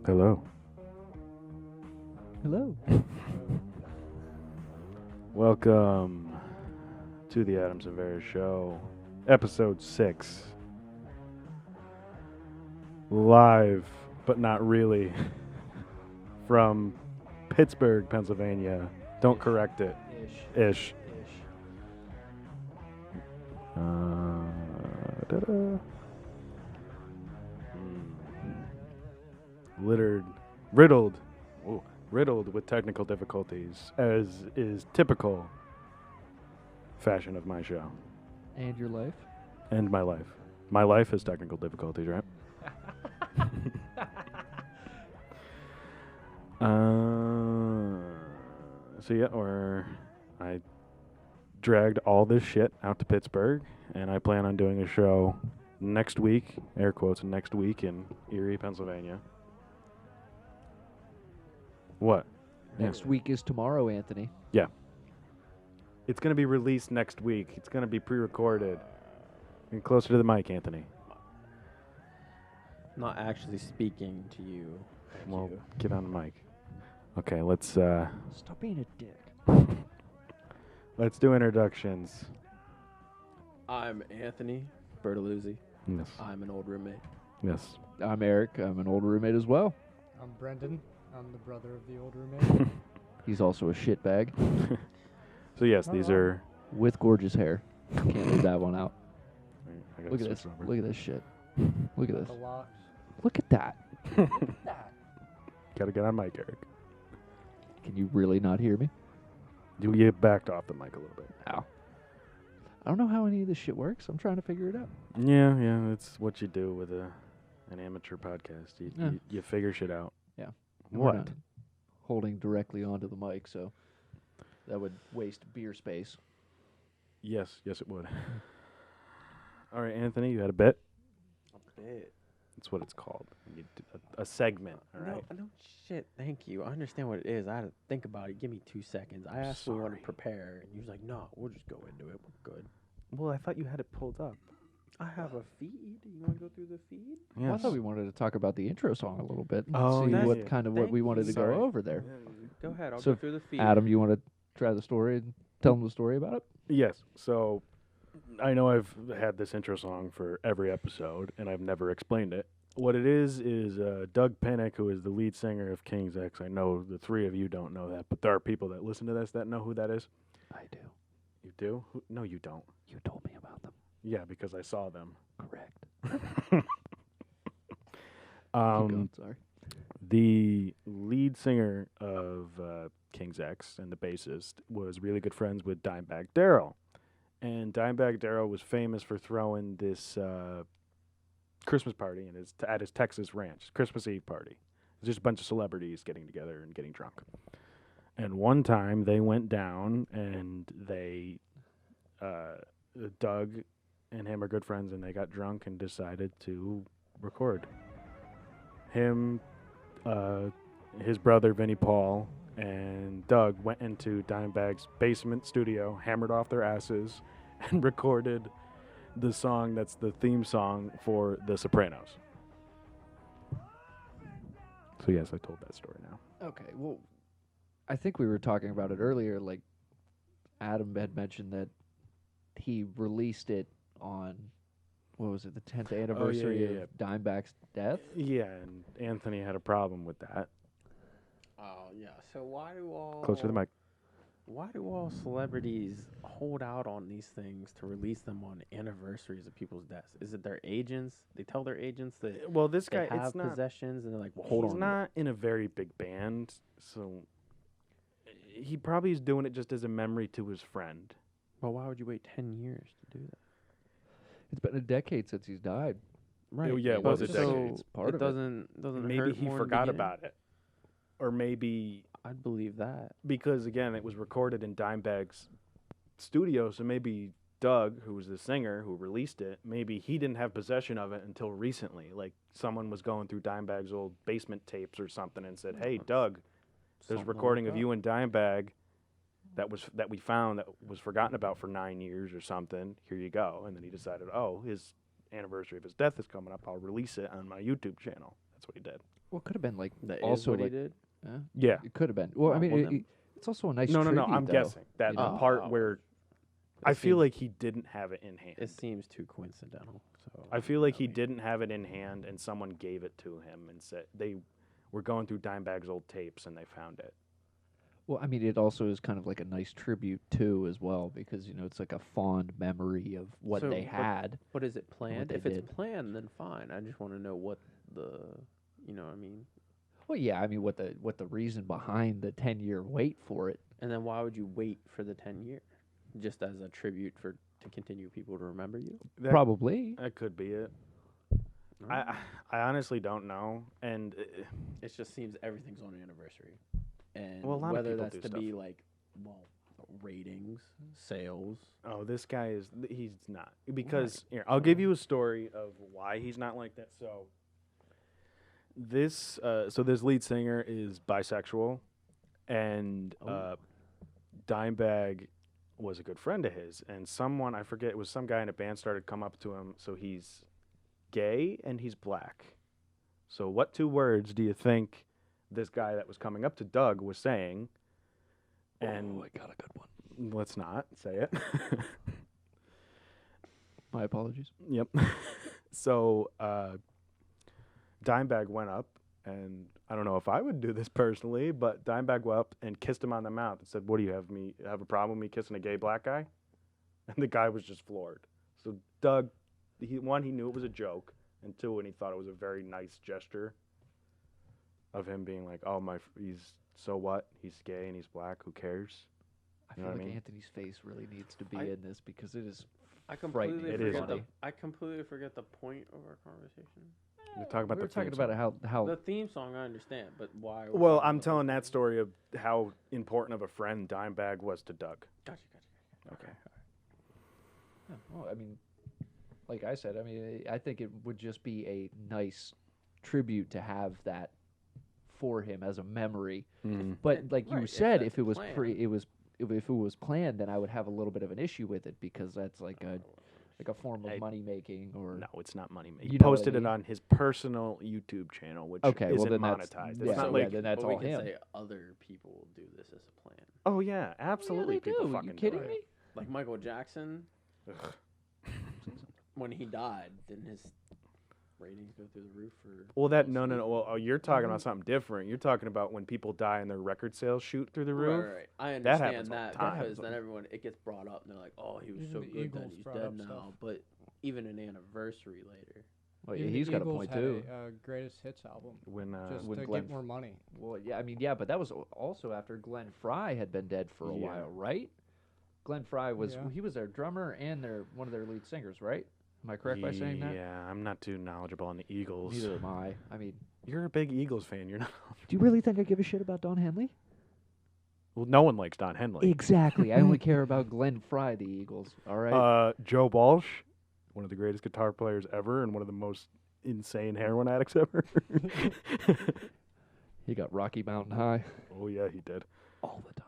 Hello. Hello. Welcome to the Adam Cervera Show, episode 6. Live, but not really, from Pittsburgh, Pennsylvania. Don't correct it. Ish. Ta-da. Riddled with technical difficulties, as is typical fashion of my show. And your life? And my life. My life has technical difficulties, right? I dragged all this shit out to Pittsburgh, and I plan on doing a show next week, air quotes, next week in Erie, Pennsylvania. What? Next week is tomorrow, Anthony. Yeah. It's going to be released next week. It's going to be pre-recorded. Get closer to the mic, Anthony. Not actually speaking to you. Well, get on the mic. Okay, let's Stop being a dick. let's do introductions. I'm Anthony Bertoluzzi. Yes. I'm an old roommate. Yes. I'm Erik. I'm an old roommate as well. I'm Brendan. I'm the brother of the old roommate. He's also a shitbag So yes, these are. with gorgeous hair. Can't leave that one out. I gotta Look at switch this. over. Look at this shit. Look at The this. locks. Look at that. Gotta get on mic, Erik. Can you really not hear me? You backed off the mic a little bit. Ow. I don't know how any of this shit works. I'm trying to figure it out. Yeah, it's what you do with an amateur podcast. Yeah. You figure shit out. Yeah. And we're What? not holding directly onto the mic, so that would waste beer space. Yes, it would. All right, Anthony, you had a bit. A bit. That's what it's called. You do a segment. All right. No, shit. Thank you. I understand what it is. I had to think about it. Give me 2 seconds. I asked if we want Sorry. to prepare, and you was like, "No, we'll just go into it. We're good." Well, I thought you had it pulled up. I have a feed. You want to go through the feed? Well, I thought we wanted to talk about the intro song a little bit. And Oh, see yeah, what yeah. kind of what Thank we you. wanted to Sorry. go over there. Go ahead. I'll So, go through the feed. Adam, you want to try the story and tell them the story about it? Yes. So I know I've had this intro song for every episode, and I've never explained it. What it is Doug Pinnick, who is the lead singer of King's X. I know the three of you don't know that, but there are people that listen to this that know who that is. I do. You do? No, you don't. You told me about them. Yeah, because I saw them. Correct. Keep Um, going, sorry. The lead singer of King's X and the bassist was really good friends with Dimebag Darrell. And Dimebag Darrell was famous for throwing this Christmas party at his Texas ranch, Christmas Eve party. It was just a bunch of celebrities getting together and getting drunk. And one time they went down and Doug and him are good friends, and they got drunk and decided to record. Him, his brother Vinnie Paul, and Doug went into Dimebag's basement studio, hammered off their asses, and recorded the song that's the theme song for The Sopranos. So yes, I told that story now. Okay, well, I think we were talking about it earlier. Like, Adam had mentioned that he released it on, what was it, the 10th anniversary yeah. of Dimebag's death? Yeah, and Anthony had a problem with that. Oh yeah. So why do all Closer to the mic. Why do all celebrities hold out on these things to release them on anniversaries of people's deaths? Is it their agents? They tell their agents that Well, this they guy, have it's not. possessions, and they're like, "Well, hold He's on." not in a very big band, so he probably is doing it just as a memory to his friend. Well, why would you wait 10 years to do that? It's been a decade since he's died. Right. yeah, it but was a so decade. It's part it of it. doesn't Maybe hurt he more in the forgot beginning? about it, or maybe I'd believe that. because again, it was recorded in Dimebag's studio, so maybe Doug, who was the singer who released it, maybe he didn't have possession of it until recently. Like someone was going through Dimebag's old basement tapes or something and said, "Hey, Doug, there's a Something recording like of that. you and Dimebag that we found that was forgotten about for 9 years or something. Here you go." And then he decided, oh, his anniversary of his death is coming up. I'll release it on my YouTube channel. That's what he did. Well, it could have been like That is also what like he did. Yeah. it could have been. Well, I Oh, mean, well then- it's also a nice. No. tribute, I'm though. guessing that you the know? part Oh. where It I feel seems- like he didn't have it in hand. It seems too coincidental. So I feel like I he mean, didn't have it in hand, and someone gave it to him and said they were going through Dimebag's old tapes and they found it. Well, I mean, it also is kind of like a nice tribute too, as well, because it's like a fond memory of what So, they but- had. But is it planned? they If it's did. planned, then fine. I just want to know what the, you know what I mean? Well, yeah, I mean, what the reason behind the 10-year wait for it? And then why would you wait for the 10 year? Just as a tribute to continue people to remember you? That, Probably. that could be it. No? I honestly don't know, and It just seems everything's on an anniversary. And Well, a lot of whether people that's do to stuff. be like, ratings, sales. oh, this guy he's not because here I'll give you a story of why he's not like that. So this lead singer is bisexual, and Oh. Dimebag was a good friend of his, and someone I forget it was some guy in a band started come up to him. So he's gay and he's black. So what two words do you think this guy that was coming up to Doug was saying? And I got a good one. let's not say it. My apologies. Yep. So Dimebag went up, and I don't know if I would do this personally, but Dimebag went up and kissed him on the mouth and said, "What do you have a problem with me kissing a gay black guy?" And the guy was just floored. So Doug, he knew it was a joke, and two, and he thought it was a very nice gesture of him being like, "Oh he's so what? He's gay and he's black. Who cares?" I You feel know what I like mean? Anthony's face really needs to be I- in this because it is. I completely It is forget the funny. I completely forget the point of our conversation. We're talking about we were the theme talking about song. how The theme song I understand, but why? are we Well, talking I'm about telling this that thing? story of how important of a friend Dimebag was to Doug. Gotcha. Okay. Yeah, well, I mean, like I said, I mean, I think it would just be a nice tribute to have that for him as a memory. But And- like you right, if said, that's if it was planned. if it was planned, then I would have a little bit of an issue with it because that's like a form of Hey, money making or No, it's not money. He You know what I posted it mean? on his personal YouTube channel, which Okay, well, isn't then that's- monetized. yeah, It's not So like, then that's but we all can him. say other people do this as a plan. oh yeah, absolutely. Yeah, they People do. fucking You kidding do it. me? Like Michael Jackson, Ugh. when he died, didn't his ratings go through the roof for? Well, that Will no. Smith? Well, you're talking about something different. You're talking about when people die and their record sales shoot through the roof. Right. I That understand happens all the that time. because then everyone it gets brought up and they're like, "Oh, he was Even so the good that Eagles he's brought dead up now." stuff. But even an anniversary later, Well, yeah, Even he's the got a Eagles point had too. A greatest hits album When just when to Glenn get more money. Well, yeah, I mean, yeah, but that was also after Glenn Fry had been dead for a Yeah. while, right? Glenn Fry was Yeah. he was their drummer and one of their lead singers, right? Am I correct by saying that? Yeah, I'm not too knowledgeable on the Eagles. Neither am I. I mean, You're a big Eagles fan. You're not. do you really think I give a shit about Don Henley? Well, no one likes Don Henley. Exactly. I only care about Glenn Fry, the Eagles. All right. Joe Walsh, one of the greatest guitar players ever, and one of the most insane heroin addicts ever. He got Rocky Mountain High Oh yeah, he did. all the time.